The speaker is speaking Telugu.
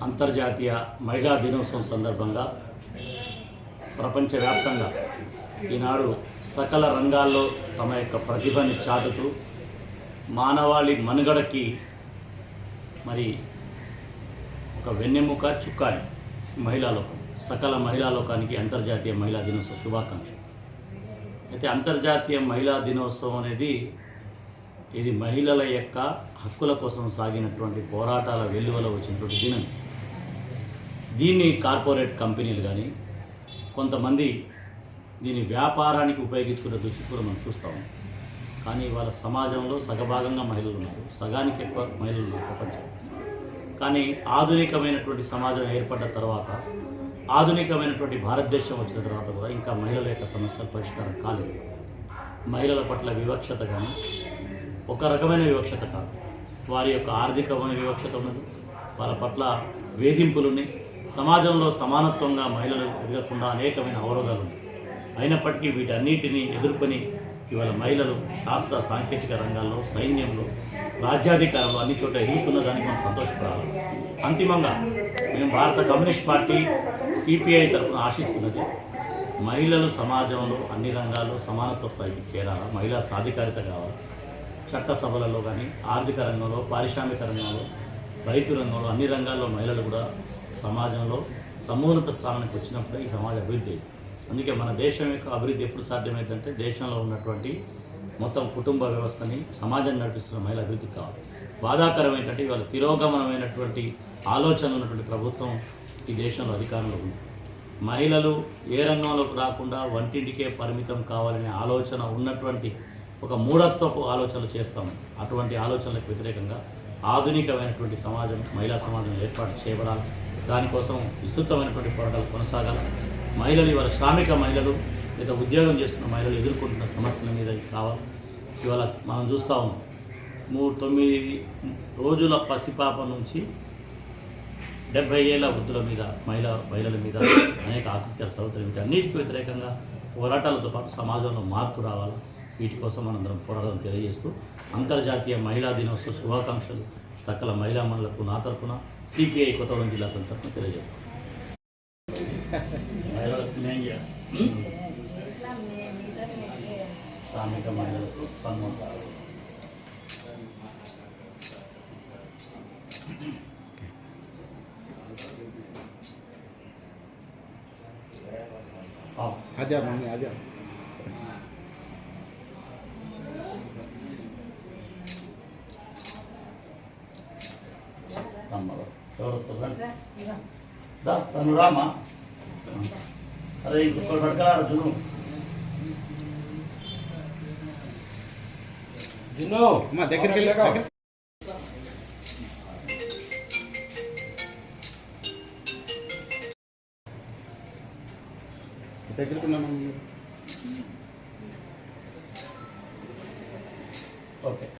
అంతర్జాతీయ మహిళా దినోత్సవం సందర్భంగా ప్రపంచవ్యాప్తంగా ఈనాడు సకల రంగాల్లో తమ యొక్క ప్రతిభని చాటుతూ మానవాళి మనుగడకి మరి ఒక వెన్నెముక చుక్కాలి మహిళాలోకం. సకల మహిళాలోకానికి అంతర్జాతీయ మహిళా దినోత్సవ శుభాకాంక్షలు. అయితే అంతర్జాతీయ మహిళా దినోత్సవం అనేది ఇది మహిళల యొక్క హక్కుల కోసం సాగినటువంటి పోరాటాల వెల్లువలో వచ్చినటువంటి దినం. దీన్ని కార్పొరేట్ కంపెనీలు కానీ కొంతమంది దీన్ని వ్యాపారానికి ఉపయోగించుకునే దృష్టి కూడా మనం చూస్తాము. కానీ వాళ్ళ సమాజంలో సగభాగంగా మహిళలు ఉన్నారు, సగానికి ఎక్కువ మహిళలు ఉన్నారు ప్రపంచం. కానీ ఆధునికమైనటువంటి సమాజం ఏర్పడ్డ తర్వాత, ఆధునికమైనటువంటి భారతదేశం వచ్చిన తర్వాత కూడా ఇంకా మహిళల యొక్క సమస్యలు పరిష్కారం కాలేదు. మహిళల పట్ల వివక్షత కానీ ఒక రకమైన వివక్షత కాదు, వారి యొక్క ఆర్థికమైన వివక్షత ఉన్నది, వాళ్ళ పట్ల వేధింపులు ఉన్నాయి. సమాజంలో సమానత్వంగా మహిళలు ఎదగకుండా అనేకమైన అవరోధాలు ఉన్నాయి. అయినప్పటికీ వీటన్నిటిని ఎదుర్కొని ఇవాళ మహిళలు శాస్త్ర సాంకేతిక రంగాల్లో, సైన్యంలో, రాజ్యాధికారంలో అన్ని చోట్ల ఎదుగుతున్న దానికి మనం సంతోషపడాలి. అంతిమంగా మేము భారత కమ్యూనిస్ట్ పార్టీ సిపిఐ తరఫున ఆశిస్తున్నది, మహిళలు సమాజంలో అన్ని రంగాల్లో సమానత్వ స్థాయికి చేరాలి, మహిళా సాధికారిత కావాలి. చట్టసభలలో కానీ, ఆర్థిక రంగంలో, పారిశ్రామిక రంగంలో, రైతు రంగంలో, అన్ని రంగాల్లో మహిళలు కూడా సమాజంలో సమున్నత స్థానానికి వచ్చినప్పుడే ఈ సమాజ అభివృద్ధి. అందుకే మన దేశం యొక్క అభివృద్ధి ఎప్పుడు సాధ్యమైందంటే దేశంలో ఉన్నటువంటి మొత్తం కుటుంబ వ్యవస్థని, సమాజాన్ని నడిపిస్తున్న మహిళ అభివృద్ధి కావాలి. బాధాకరం ఏంటంటే ఇవాళ తిరోగమనమైనటువంటి ఆలోచన ఉన్నటువంటి ప్రభుత్వం ఈ దేశంలో అధికారంలో ఉంది. మహిళలు ఏ రంగంలోకి రాకుండా వంటింటికే పరిమితం కావాలనే ఆలోచన ఉన్నటువంటి ఒక మూఢత్వపు ఆలోచనలు చేస్తాము. అటువంటి ఆలోచనలకు వ్యతిరేకంగా ఆధునికమైనటువంటి సమాజం, మహిళా సమాజం ఏర్పాటు చేయబడాలి. దానికోసం విస్తృతమైనటువంటి పోరాటాలు కొనసాగాలి. మహిళలు ఇవాళ శ్రామిక మహిళలు లేదా ఉద్యోగం చేస్తున్న మహిళలు ఎదుర్కొంటున్న సమస్యల మీద కావాలి. ఇవాళ మనం చూస్తూ ఉన్నాం, 9 రోజుల పసిపాప నుంచి 70 ఏళ్ల వృద్ధుల మీద, మహిళల మీద అనేక ఆకృత్యాలు సౌకర్యం మీద అన్నిటికీ వ్యతిరేకంగా పోరాటాలతో పాటు సమాజంలో మార్పు రావాలి. వీటి కోసం మనందరం పోరాటం తెలియజేస్తూ అంతర్జాతీయ మహిళా దినోత్సవ శుభాకాంక్షలు సకల మహిళా మనులకు నా తరఫున సిపిఐ కొత్తగూడెం జిల్లా తరఫున తెలియజేస్తాం. శ్రామిక మహిళలకు సన్మానం. आजा मम्मी आजा. రామా, అరే ఇంకొకటి పడకరా జును జును అమ్మా దగ్గరికి వెళ్ళాక దగ్గరికి ఉన్నాను. ఓకే.